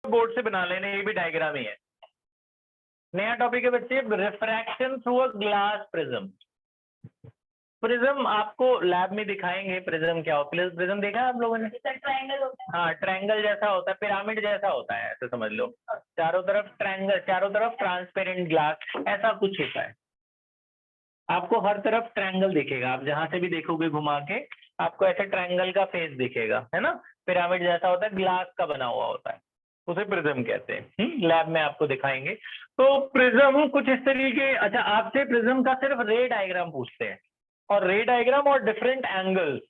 Board से बना लेने, ये भी डायग्राम ही है। नया टॉपिक है बच्चे, refraction through a glass prism. Prism आपको लैब में दिखाएंगे, प्रिज्म क्या होता है। प्रिज्म देखा है आप लोगों ने? ट्रायंगल होता है। हाँ, ट्रायंगल जैसा होता है, पिरामिड जैसा होता है, ऐसे समझ लो। चारों तरफ ट्रायंगल, चारों तरफ ट्रांसपेरेंट ग्लास, ऐसा कुछ होता है। आपको हर तरफ ट्रायंगल दिखेगा, आप जहां से भी देखोगे घुमा के आपको ऐसे ट्रायंगल का फेस दिखेगा, है ना। पिरामिड जैसा होता है, ग्लास का बना हुआ होता है, उसे प्रिज्म कहते हैं। लैब में आपको दिखाएंगे। तो प्रिज्म कुछ इस तरीके, अच्छा आपसे प्रिज्म का सिर्फ रे डायग्राम पूछते हैं, और रे डायग्राम और डिफरेंट एंगल्स।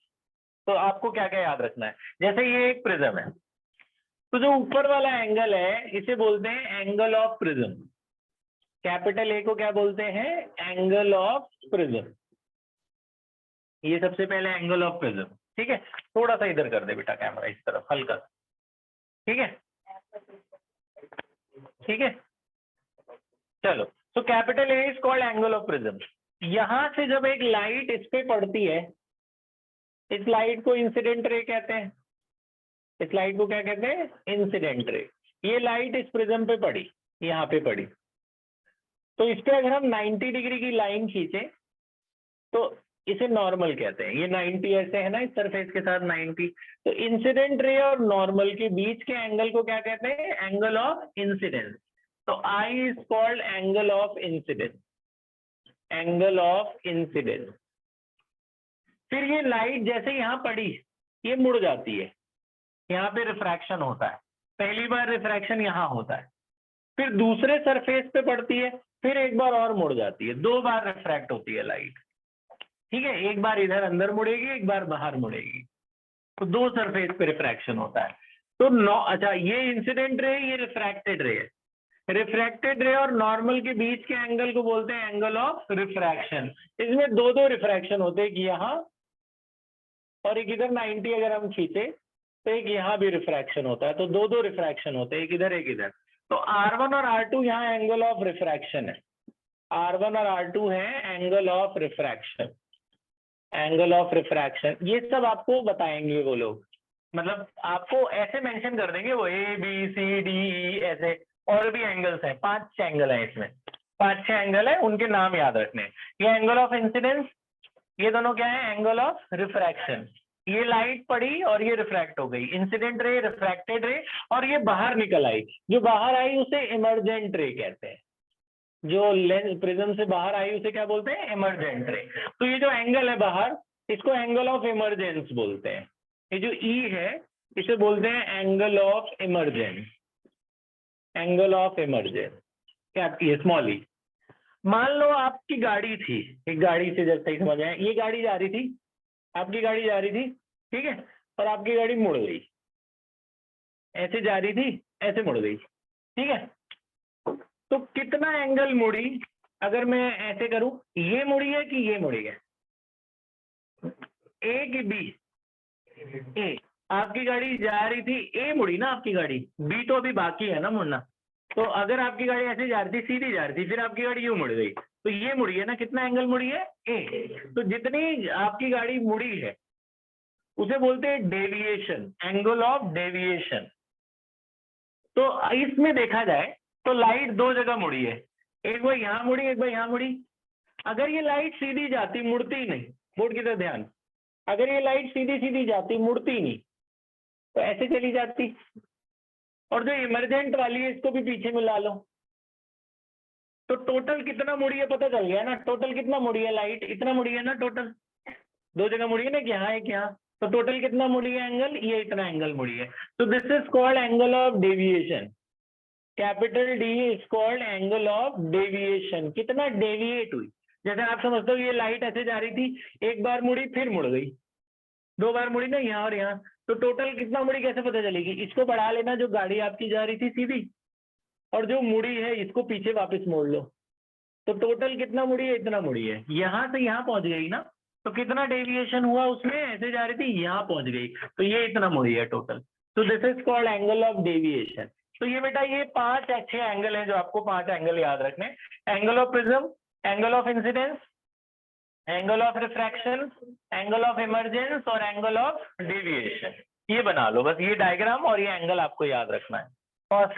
तो आपको क्या क्या याद रखना है, जैसे ये एक प्रिज्म है, तो जो ऊपर वाला एंगल है इसे बोलते हैं angle of prism. Capital A को क्या बोलते हैं? Angle of prism. ये सबसे पहले एंगल ऑफ प्रिज्म, ठीक है। थोड़ा सा इधर कर दे बेटा कैमरा, इस तरफ हल्का, ठीक है, ठीक है। चलो, तो capital A is called angle of prism. यहां से जब एक लाइट इस पे पड़ती है, इस लाइट को इंसिडेंट रे कहते हैं। इस लाइट को क्या कहते हैं? Incident ray. ये लाइट इस प्रिज्म पे पड़ी, यहाँ पे पड़ी, तो इस पे अगर हम 90 डिग्री की लाइन खींचे तो इसे नॉर्मल कहते हैं। ये 90 ऐसे है ना, इस सरफेस के साथ 90। तो इंसिडेंट रे और नॉर्मल के बीच के एंगल को क्या कहते हैं? Angle of incidence. तो i is called angle of incidence, angle of incidence. फिर ये लाइट जैसे यहाँ पड़ी, ये मुड़ जाती है, यहाँ पे रिफ्रैक्शन होता है। पहली बार रिफ्रैक्शन यहाँ होता है, फिर दूसरे सरफेस पे पड़ती है, फिर एक बार और मुड़ जाती है। 2 बार रिफ्रैक्ट होती है लाइट, ठीक है। एक बार इधर अंदर मुड़ेगी, एक बार बाहर मुड़ेगी, तो 2 सरफेस पे रिफ्रैक्शन होता है। तो अच्छा, ये इंसिडेंट रे, ये रिफ्रैक्टेड रे है। रिफ्रैक्टेड रे और नॉर्मल के बीच के एंगल को बोलते हैं एंगल ऑफ रिफ्रैक्शन। इसमें 2 रिफ्रैक्शन होते हैं, एक यहाँ और एक इधर। 90 अगर हम खींचे तो एक यहाँ भी रिफ्रैक्शन होता है, तो 2 रिफ्रैक्शन होते हैं, एक इधर एक इधर। तो R1 और R2 यहाँ एंगल ऑफ रिफ्रैक्शन है। R1 और R2 है angle of refraction, angle of refraction. ये सब आपको बताएंगे वो लोग, मतलब आपको ऐसे मेंशन कर देंगे वो, ABCDE ऐसे। और भी एंगल्स हैं, 5 एंगल हैं इसमें, 5-6 एंगल है, उनके नाम याद रखने हैं। ये एंगल ऑफ इंसिडेंस, ये दोनों क्या है? Angle of refraction. ये लाइट पड़ी और ये रिफ्रैक्ट हो गई, इंसिडेंट रे, रिफ्रैक्टेड रे, और ये बाहर निकल आई। जो बाहर आई उसे इमर्जेंट रे कहते हैं। जो लेंस प्रिज्म से बाहर आई उसे क्या बोलते हैं? इमर्जेंट रे। तो ये जो एंगल है बाहर, इसको एंगल ऑफ इमरजेंस बोलते हैं। ये जो ई है इसे बोलते हैं angle of emergence, angle of emergence. क्या ये स्मॉल ई। मान लो आपकी गाड़ी थी, एक गाड़ी से जैसे ही समझ आए, ये गाड़ी जा रही थी, आपकी गाड़ी जा रही थी, ठीक है, और आपकी गाड़ी मुड़ गई, ऐसे जा रही थी, ऐसे मुड़ गई, ठीक है। तो कितना एंगल मुड़ी? अगर मैं ऐसे करूं, ये मुड़ी है कि ये मुड़ी है? ए कि बी? ए। आपकी गाड़ी जा रही थी, ए मुड़ी ना आपकी गाड़ी, बी तो अभी बाकी है ना मुड़ना। तो अगर आपकी गाड़ी ऐसे जा रही थी, सीधी जा रही थी, फिर आपकी गाड़ी यूं मुड़ गई, तो ये मुड़ी है ना, कितना एंगल मुड़ी है? ए। तो जितनी आपकी गाड़ी मुड़ी है उसे बोलते हैं डेविएशन, एंगल ऑफ डेविएशन। तो इसमें देखा जाए तो लाइट 2 जगह मुड़ी है, एक बार यहाँ मुड़ी, एक बार यहाँ मुड़ी। अगर ये लाइट सीधी जाती, मुड़ती ही नहीं, बोर्ड की तरफ ध्यान, अगर ये लाइट सीधी सीधी जाती, मुड़ती नहीं, तो ऐसे चली जाती। और जो इमरजेंट वाली है इसको भी पीछे मिला लो, तो टोटल कितना मुड़ी है पता चल गया ना। टोटल कितना मुड़ी है लाइट? इतना मुड़ी है ना टोटल। 2 जगह मुड़ी है ना, कि यहाँ एक यहाँ, तो टोटल कितना मुड़ी है एंगल? ये इतना एंगल मुड़ी है। तो this is called angle of deviation. Capital D is called angle of deviation. कितना डेविएट हुई? जैसे आप समझते हो ये लाइट ऐसे जा रही थी, एक बार मुड़ी फिर मुड़ गई, 2 बार मुड़ी ना, यहाँ और यहाँ, तो टोटल कितना मुड़ी कैसे पता चलेगी? इसको बढ़ा लेना, जो गाड़ी आपकी जा रही थी सीधी, और जो मुड़ी है इसको पीछे वापस मोड़ लो, तो टोटल कितना मुड़ी है? इतना मुड़ी है। यहाँ से यहाँ पहुंच गई ना, तो कितना डेविएशन हुआ उसमें? ऐसे जा रही थी, यहाँ पहुंच गई, तो ये इतना मुड़ी है टोटल। तो this is called angle of deviation. तो ये बेटा ये 5 अच्छे एंगल हैं जो आपको 5 एंगल याद रखने। Angle of prism, angle of incidence, angle of refraction, angle of emergence और एंगल ऑफ डेविएशन। ये बना लो बस, ये डायग्राम और ये एंगल आपको याद रखना है। पॉज